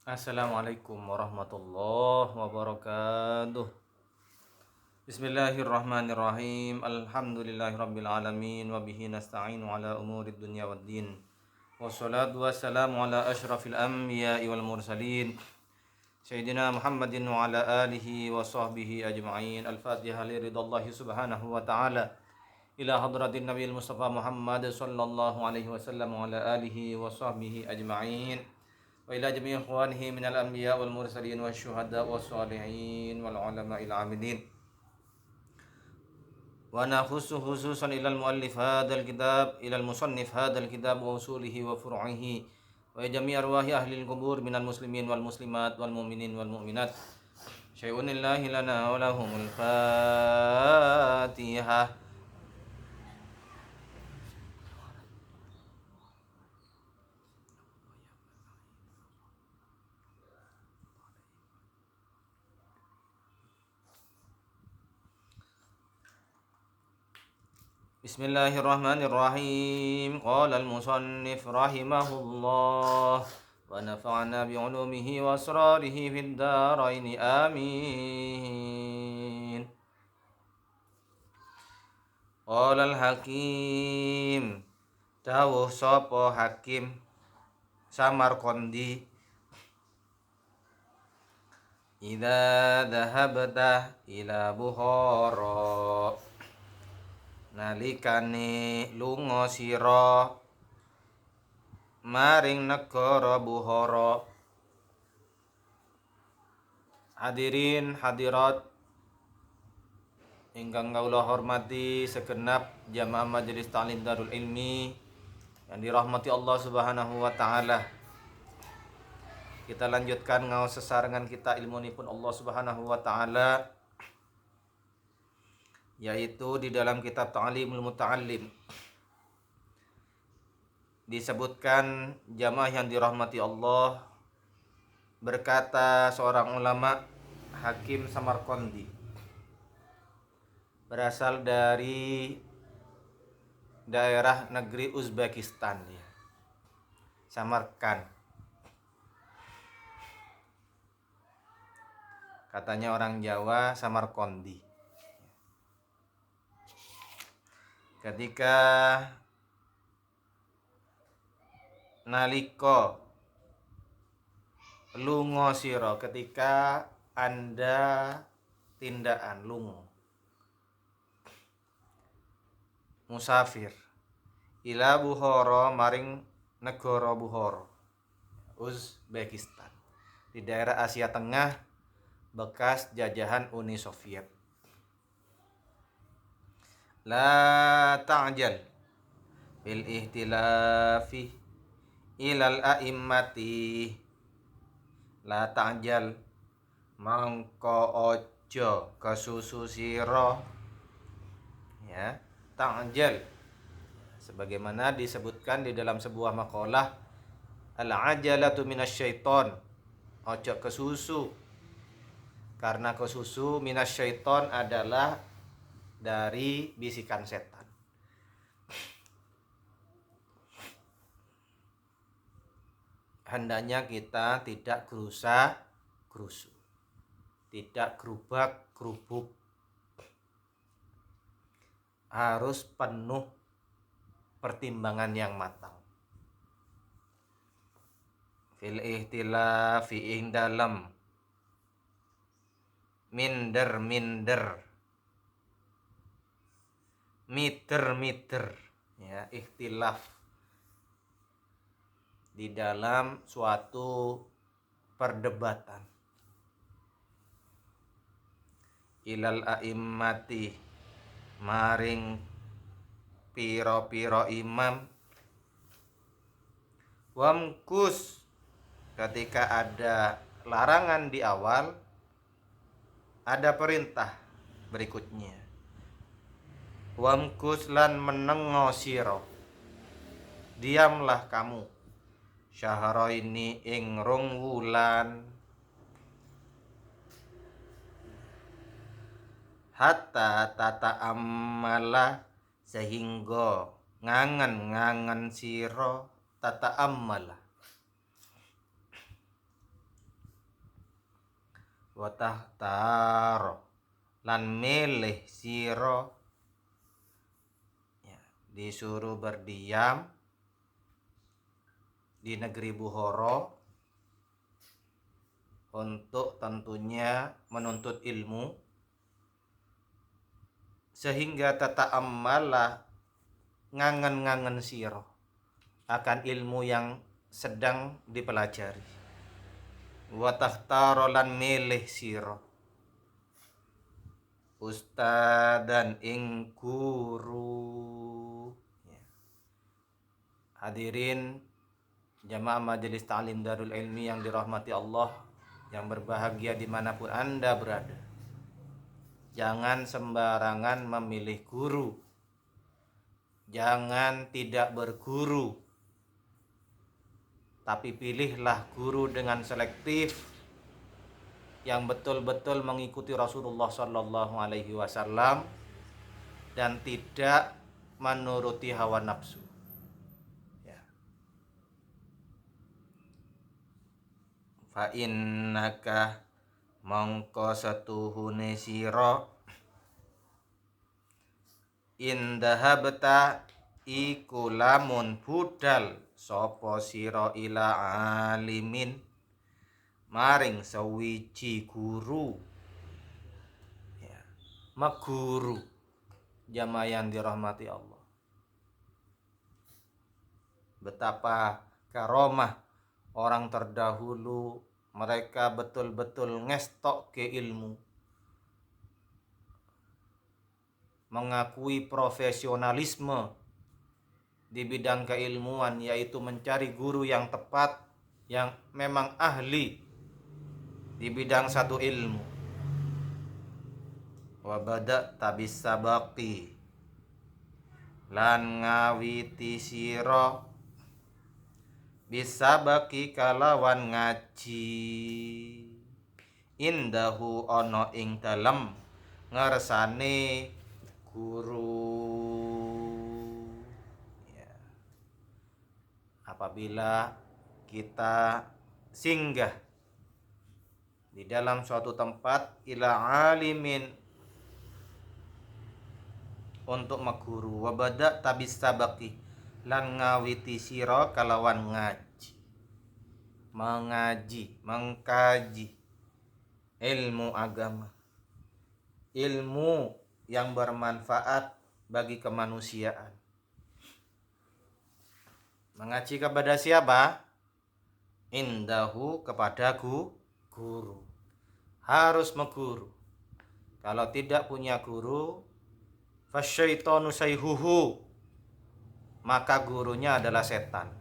Assalamualaikum warahmatullahi wabarakatuh. Bismillahirrahmanirrahim. Alhamdulillahirabbil alamin wa bihi nasta'inu ala umurid dunya waddin. Wassalatu wassalamu ala asyrafil anbiya'i wal mursalin. Sayyidina Muhammadin wa ala alihi wa sahbihi ajma'in. Al-Fatihah li ridallahi subhanahu wa ta'ala. Ila hadratin Nabiyil Mustafa Muhammad sallallahu alaihi wasallam wa ala alihi wa sahbihi ajma'in. Wa ila jami'i ikhwanihi minal anbiya wal mursalin wasyuhada wassalihin wal ulama'il amilin. Wa nakhussu khususan ilal muallif hadzal kitab ilal musannif hadzal kitab wa usulihi wa furu'ihi wa jami' arwahi ahli al-qubur minal muslimin wal muslimat wal mu'minin wal mu'minat. Syai'un lillahi lana wa lahumul Fatihah. Bismillahirrahmanirrahim. Qala al-musannif rahimahullah wa nafa'na bi'ulumihi wa asrarihi fid dharain amin. Qala al-hakim, dawuh sapa hakim Samarqandi, idza dhahabta ila Bukhara, nalikane lunga sira maring negara Bukhara. Hadirin hadirat ingkang kawula hormati segenap jamaah majelis ta'lim Darul Ilmi yang dirahmati Allah Subhanahu wa taala. Kita lanjutkan ngaos sesarengan kita ilmunipun Allah Subhanahu wa taala, yaitu di dalam kitab Ta'limul Muta'allim. Disebutkan jamaah yang dirahmati Allah, berkata seorang ulama, Hakim Samarqandi, berasal dari daerah negeri Uzbekistan, ya, Samarkand. Katanya orang Jawa Samarqandi. Ketika nalika lunga sira, ketika Anda tindakan lunga musafir ila Bukhara maring negara Bukhara, Uzbekistan, di daerah Asia Tengah bekas jajahan Uni Soviet. La ta'jal bil ihtilafi ilal a'immati. La ta'jal, mangko ojo kesusu sira, ya. Ta'jal sebagaimana disebutkan di dalam sebuah makalah, al-ajalatu minasyaiton, ojo kesusu, karena kesusu minasyaiton adalah dari bisikan setan. Hendaknya kita tidak gerusa-gerusu, tidak gerubak-gerubuk, harus penuh pertimbangan yang matang. Fil ihtilafi ing dalam minder, miter, ya, ikhtilaf di dalam suatu perdebatan. Ilal a'immati, maring piro-piro imam. Wamkus, ketika ada larangan di awal, ada perintah berikutnya. Wamkus lan menengo siro, diamlah kamu, syahraini ing rong wulan, hatta tata amala, sehingga ngangen siro, tata amala, wa tahtar lan milih sira, ya, disuruh berdiam di negeri Bukhara untuk tentunya menuntut ilmu, sehingga tata'ammalah ngangen-ngangen sira akan ilmu yang sedang dipelajari. Wa tahtara lan milih sira ustadan ing guru. Ya. Hadirin jamaah majelis ta'lim Darul Ilmi yang dirahmati Allah, yang berbahagia dimanapun Anda berada. Jangan sembarangan memilih guru. Jangan tidak berguru. Tapi pilihlah guru dengan selektif, yang betul-betul mengikuti Rasulullah Sallallahu Alaihi Wasallam dan tidak menuruti hawa nafsu. Ya. Fa innaka mongko satuhune sira indahabta iku lamun budal sapa sira ila alimin maring sewiji guru, ya, maguru jamaah yang dirahmati Allah. Betapa karomah orang terdahulu, mereka betul-betul ngestok ke ilmu, mengakui profesionalisme di bidang keilmuan, yaitu mencari guru yang tepat, yang memang ahli di bidang satu ilmu. Wa bada'ta bisabaqi lan ngawiti sira bisabaqi kalawan ngaji indahu ana ing dalem ngersane guru. Ya. Apabila kita singgah di dalam suatu tempat ila alimin untuk maguru, wabada tabis sabaki lan ngawiti sira kalawan ngaji, mengaji, mengkaji ilmu agama, ilmu yang bermanfaat bagi kemanusiaan. Mengaji kepada siapa? Indahu, kepada guru. Harus meguru. Kalau tidak punya guru, fasyaitonu sayhuhu, maka gurunya adalah setan.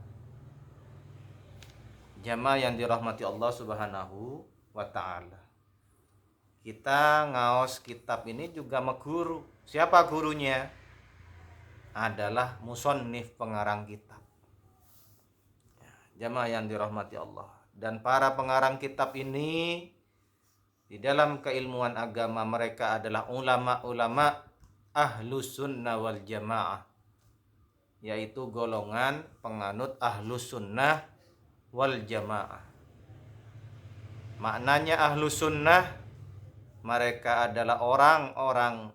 Jamaah yang dirahmati Allah Subhanahu wa ta'ala, kita ngaos kitab ini juga meguru. Siapa gurunya? Adalah musannif, pengarang kitab. Jamaah yang dirahmati Allah. Dan para pengarang kitab ini di dalam keilmuan agama mereka adalah ulama-ulama ahlus sunnah wal jamaah, yaitu golongan penganut ahlus sunnah wal jamaah. Maknanya ahlus sunnah, mereka adalah orang-orang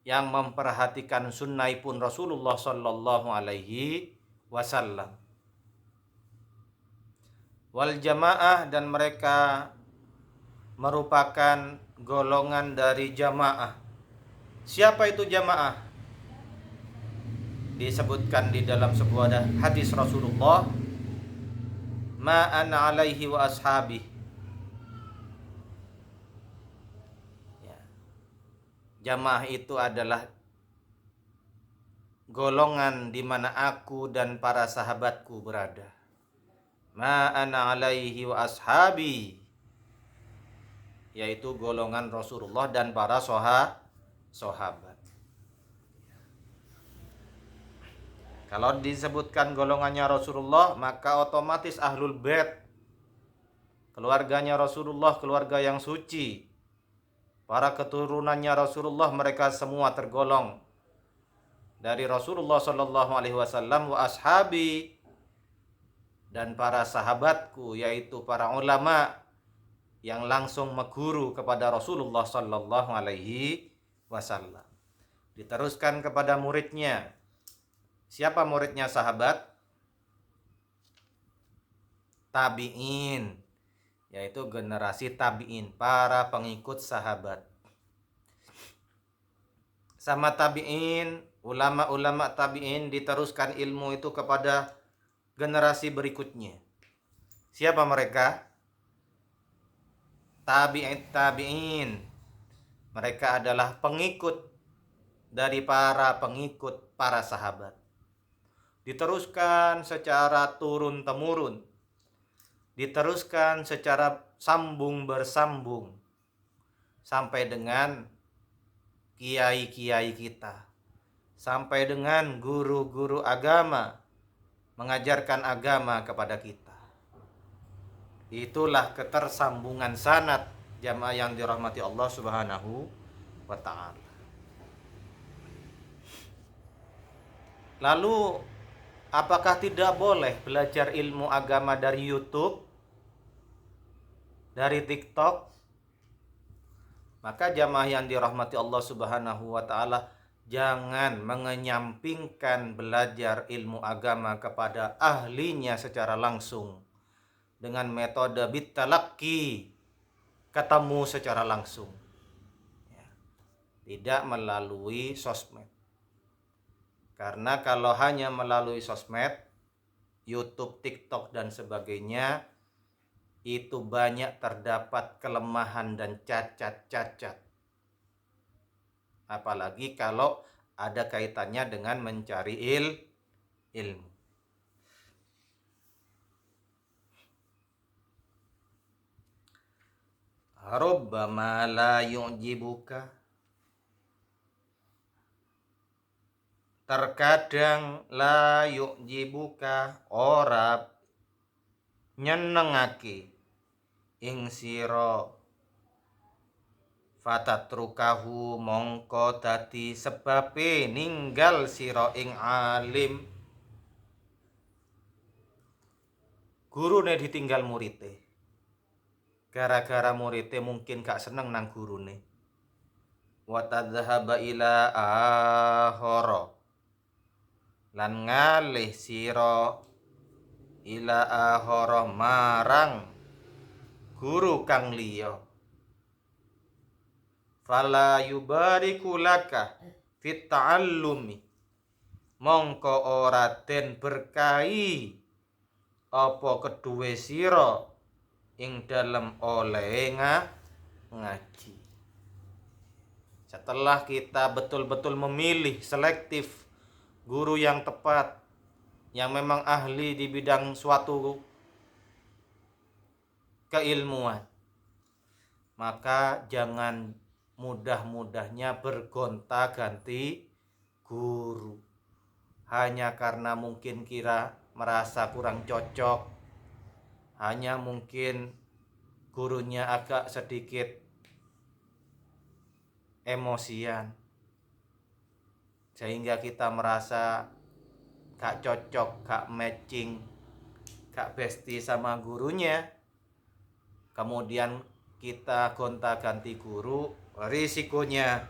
yang memperhatikan sunnaipun Rasulullah Sallallahu Alaihi Wasallam. Wal jamaah, dan mereka merupakan golongan dari jamaah. Siapa itu jamaah? Disebutkan di dalam sebuah hadis Rasulullah, ma ana alaihi wa ashabi. Ya. Jamaah itu adalah golongan di mana aku dan para sahabatku berada. Ma ana alaihi wa ashabi, yaitu golongan Rasulullah dan para sahabat. Kalau disebutkan golongannya Rasulullah, maka otomatis ahlul bait, keluarganya Rasulullah, keluarga yang suci, para keturunannya Rasulullah, mereka semua tergolong dari Rasulullah Sallallahu Alaihi Wasallam. Wa ashabi, dan para sahabatku, yaitu para ulama yang langsung mengguru kepada Rasulullah Sallallahu Alaihi Wasallam. Diteruskan kepada muridnya. Siapa muridnya sahabat? Tabi'in, yaitu generasi tabi'in, para pengikut sahabat. Sama tabi'in, ulama-ulama tabi'in diteruskan ilmu itu kepada generasi berikutnya. Siapa mereka? Tabi'in. Mereka adalah pengikut dari para pengikut para sahabat. Diteruskan secara turun-temurun. Diteruskan secara sambung bersambung sampai dengan kiai-kiai kita, sampai dengan guru-guru agama mengajarkan agama kepada kita. Itulah ketersambungan sanad jamaah yang dirahmati Allah Subhanahu wa ta'ala. Lalu apakah tidak boleh belajar ilmu agama dari YouTube, dari TikTok? Maka jamaah yang dirahmati Allah Subhanahu wa ta'ala, jangan mengenyampingkan belajar ilmu agama kepada ahlinya secara langsung dengan metode bitalaqi, ketemu secara langsung, tidak melalui sosmed. Karena kalau hanya melalui sosmed, YouTube, TikTok dan sebagainya, itu banyak terdapat kelemahan dan cacat-cacat. Apalagi kalau ada kaitannya dengan mencari ilmu. Rubbama la yu'jibuka. Terkadang la yu'jibuka ora nyenengake ing sira, fatatrukahu mongko dadi sebabe ninggal sira ing alim. Gurune ditinggal murite, gara-gara murite mungkin gak seneng nang gurune. Wa tadhhaba ila akhara, lan ngalih sira ila akhara marang guru kang liya. Fala yubariku laka fit ta'allumi, mongko ora den berkahi apa keduwe sira ing dalem oleh ngaji. Setelah kita betul-betul memilih selektif guru yang tepat, yang memang ahli di bidang suatu keilmuan, maka jangan mudah-mudahnya bergonta-ganti guru hanya karena mungkin merasa kurang cocok, hanya mungkin gurunya agak sedikit emosian sehingga kita merasa gak cocok, gak matching, gak bestie sama gurunya. Kemudian kita gonta-ganti guru, risikonya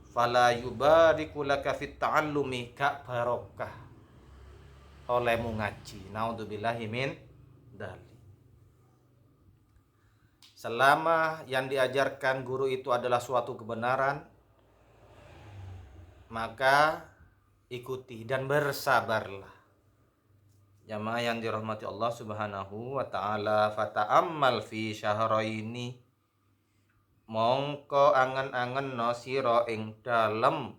fala yubariku laka fit ta'allumi, gak barokah olehmu ngaji. Naudzubillahi min dzalik. Selama yang diajarkan guru itu adalah suatu kebenaran, maka ikuti dan bersabarlah. Jamaah yang dirahmati Allah Subhanahu wa ta'ala, fata'ammal fi syahraini, mongko angen-angen no sira ing dalem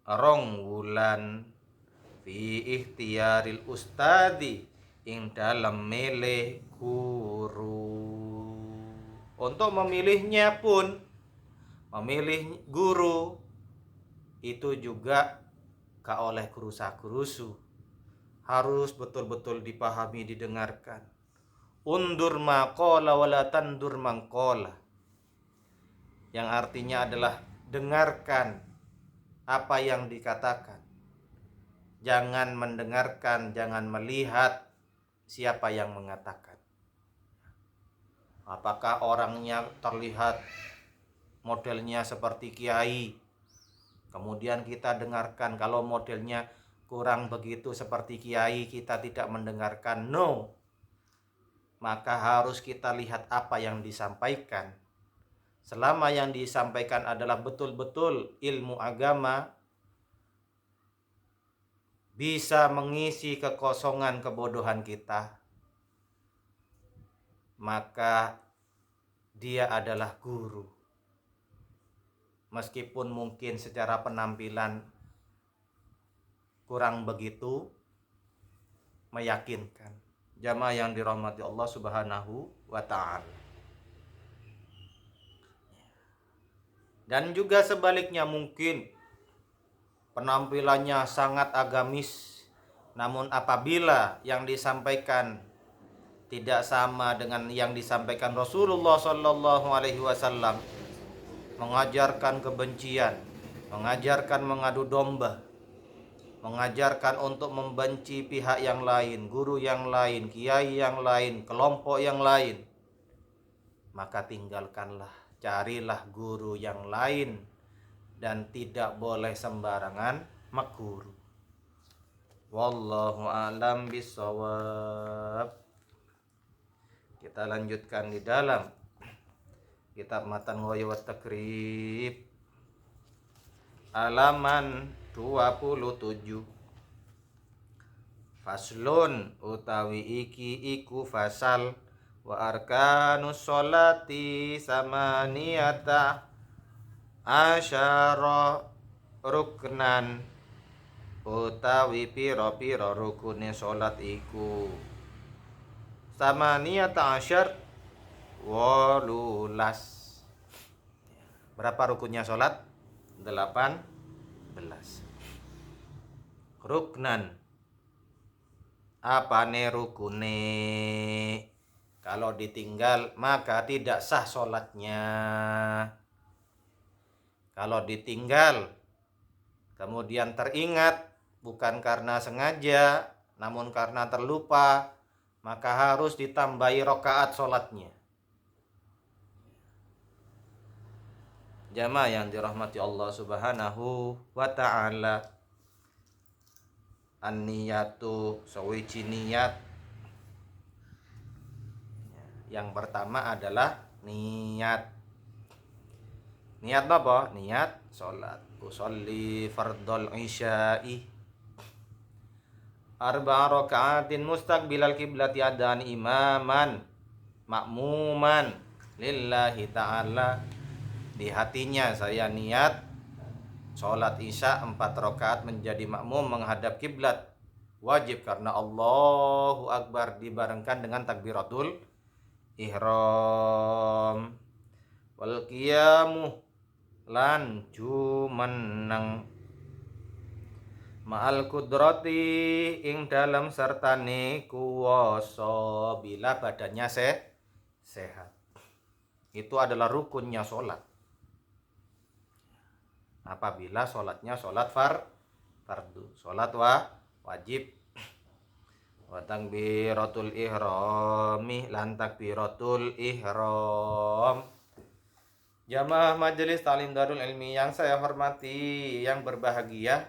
rong wulan, fi ikhtiyaril ustadi, ing dalem milih guru. Untuk memilihnya pun, memilih guru itu juga gak oleh gerusa-gerusu, harus betul-betul dipahami, didengarkan. Undur maqala wala tandur mangqala, yang artinya adalah dengarkan apa yang dikatakan, jangan mendengarkan, jangan melihat siapa yang mengatakan. Apakah orangnya terlihat modelnya seperti kiai, kemudian kita dengarkan. Kalau modelnya kurang begitu seperti kiai, kita tidak mendengarkan. No, maka harus kita lihat apa yang disampaikan. Selama yang disampaikan adalah betul-betul ilmu agama, bisa mengisi kekosongan kebodohan kita, maka dia adalah guru. Meskipun mungkin secara penampilan kurang begitu meyakinkan. Jamaah yang dirahmati Allah Subhanahu wa ta'ala. Dan juga sebaliknya, mungkin penampilannya sangat agamis, namun apabila yang disampaikan tidak sama dengan yang disampaikan Rasulullah Sallallahu Alaihi Wasallam, mengajarkan kebencian, mengajarkan mengadu domba, mengajarkan untuk membenci pihak yang lain, guru yang lain, kiai yang lain, kelompok yang lain, maka tinggalkanlah, carilah guru yang lain, dan tidak boleh sembarangan meguru. Wallahu a'lam bishawab. Kita lanjutkan di dalam kitab Matan Ghaya wa Takrib, halaman 27. Faslun utawi iki iku fasal, wa arkanus sholati samaniyata asyara ruknan, utawi pira-pira rukune salat iku samaniyata asyar 18. Berapa rukunnya salat? 18. Ruknan, apane rukune? Kalau ditinggal maka tidak sah salatnya. Kalau ditinggal kemudian teringat, bukan karena sengaja namun karena terlupa, maka harus ditambahi rakaat salatnya. Jamaah yang dirahmati Allah Subhanahu wa ta'ala, an-niyatu sawiji niat. Yang pertama adalah niat. Niat apa? Niat salat. Usolli fardhol isya'i arba'a raka'atin mustaqbilal kiblati adan imaman makmuman lillahi ta'ala. Di hatinya saya niat sholat isya 4 rakaat menjadi makmum menghadap kiblat. Wajib karena Allahu Akbar dibarengkan dengan takbiratul ihram. Wal qiyamu lan jumeneng ma'al kudrati ing dalam sertane kuwasa bila badannya sehat. Itu adalah rukunnya sholat. Apabila sholatnya sholat fardu, sholat wajib. Wa takbiratul ihrami lan takbiratul ihram. Jamaah majelis Ta'lim Darul Ilmi yang saya hormati, yang berbahagia,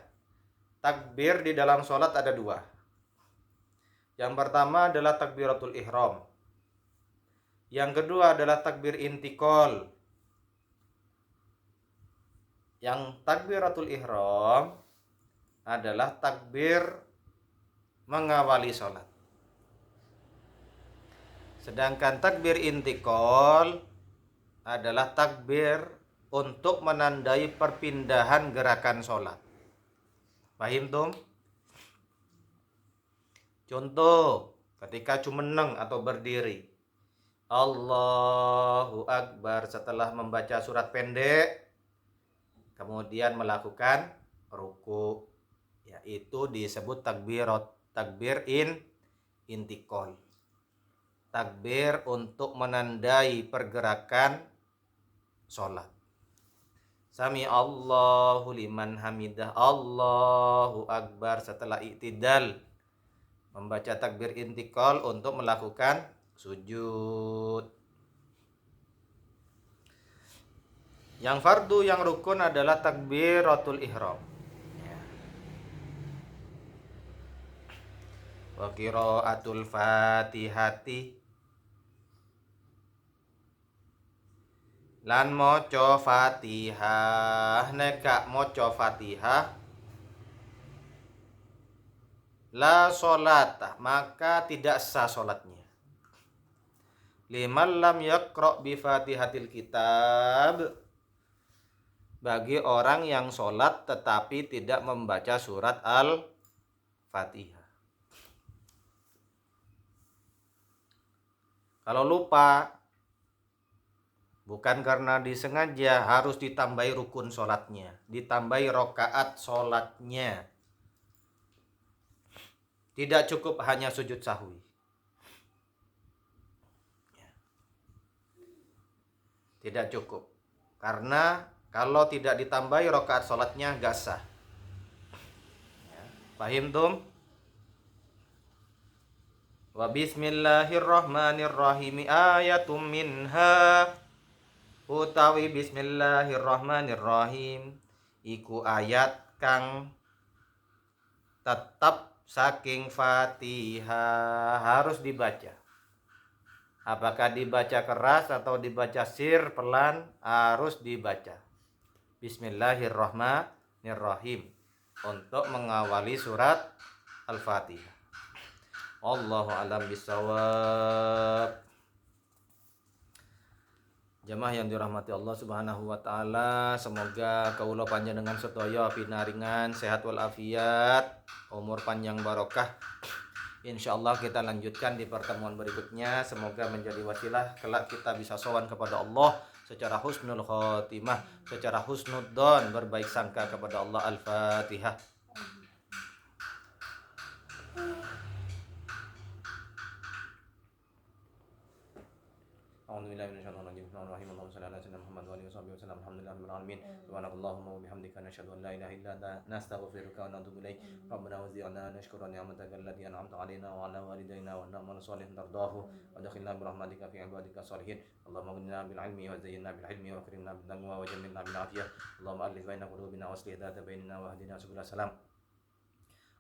takbir di dalam sholat ada 2. Yang pertama adalah takbiratul ihram. Yang kedua adalah takbir intikal. Yang takbiratul ihram adalah takbir mengawali sholat. Sedangkan takbir intikal adalah takbir untuk menandai perpindahan gerakan sholat. Paham tum? Contoh, ketika jumeneng atau berdiri, Allahu Akbar setelah membaca surat pendek, kemudian melakukan ruku, yaitu disebut takbir intikal. Takbir untuk menandai pergerakan sholat. Sami Allahu liman hamidah, Allahu Akbar setelah i'tidal, membaca takbir intikal untuk melakukan sujud. Yang fardu yang rukun adalah takbiratul ihram. Ya. Wa qiraatul Fatihati lan maca Fatihah. Nek gak maca Fatihah la sholata, maka tidak sah sholatnya. Liman lam yaqra bi Fatihatil kitab, bagi orang yang sholat tetapi tidak membaca surat Al-Fatihah. Kalau lupa, bukan karena disengaja, harus ditambahi rukun sholatnya, ditambahi rokaat sholatnya. Tidak cukup hanya sujud sahwi. Tidak cukup. Karena kalau tidak ditambahi rokaat sholatnya gak sah. Paham tum? Wa bismillahirrahmanirrahim ayatum minha, utawi bismillahirrahmanirrahim iku ayat kang tetap saking Fatihah, harus dibaca. Apakah dibaca keras atau dibaca sir pelan, harus dibaca bismillahirrahmanirrahim untuk mengawali surat Al-Fatihah. Allahu a'lam bishawab. Jamaah yang dirahmati Allah Subhanahu wa taala, semoga kaula panjenengan sedaya pinaringan sehat wal afiat, umur panjang barokah. Insyaallah kita lanjutkan di pertemuan berikutnya. Semoga menjadi wasilah kelak kita bisa sowan kepada Allah secara husnul khotimah, secara husnudzon, berbaik sangka kepada Allah. Al-Fatihah. A'udzubillahi minasyaitonir rajim. Bismillahirrahmanirrahim. Allahumma shalli ala sayyidina Muhammad wa alihi wasallam. Alhamdulillahirabbil alamin. Subhanakallahumma wa bihamdika nasyhadu an la ilaha illa anta nastaghfiruka wa natubu ilaik. Rabbana wazzi'na nashkuru ni'mataka allati an'amta 'alaina wa 'ala walidayna wa na'mal shalihan tardahu wa adkhilna bi rahmatika fi ibadika shalihin. Allahumma ghfirna bil 'ilmi wa zayyinna bil 'ilmi wa akrimna bit taqwa wa jammilna bil 'afiyah. Allahumma alif baina qulubina wa aslih dhata bainina wa hdina subul salam.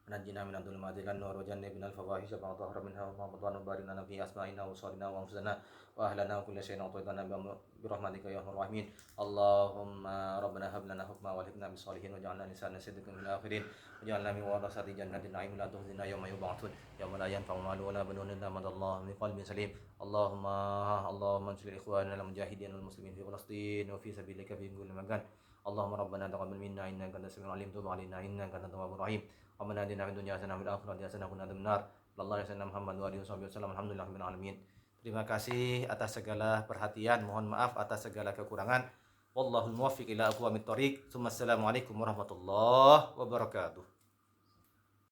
ونجنا من الظلمات إلى النور وجنبنا الفواحش ما ظهر منها وما بطن وبارك لنا في أسماعنا وأبصارنا وأنفسنا وأهلنا وكل شيء أعطيتنا برحمتك يا أرحم الراحمين. اللهم ربنا هب لنا حكما والحقنا بالصالحين واجعلنا لسانا صدق في الآخرين واجعلنا من ورثة جنة النعيم لا تخزنا يوم يبعثون يوم لا ينفع مال ولا بنون إلا من الله من قلب سليم. اللهم انصر إخواننا المجاهدين والمسلمين في فلسطين وفي سبيلك في كل مكان. اللهم ربنا تقبل منا إنك أنت السميع العليم تب علينا إنك أنت التواب الرحيم. Rabbana atina fid dunya hasanah wa fil akhirati hasanah wa qina adzabannar. Sallallahu alaihi wasallam Muhammad wa alihi wasallam. Alhamdulillahirabbil alamin. Terima kasih atas segala perhatian, mohon maaf atas segala kekurangan. Wallahul muwaffiq ila aqwamit thoriq. Assalamualaikum warahmatullahi wabarakatuh.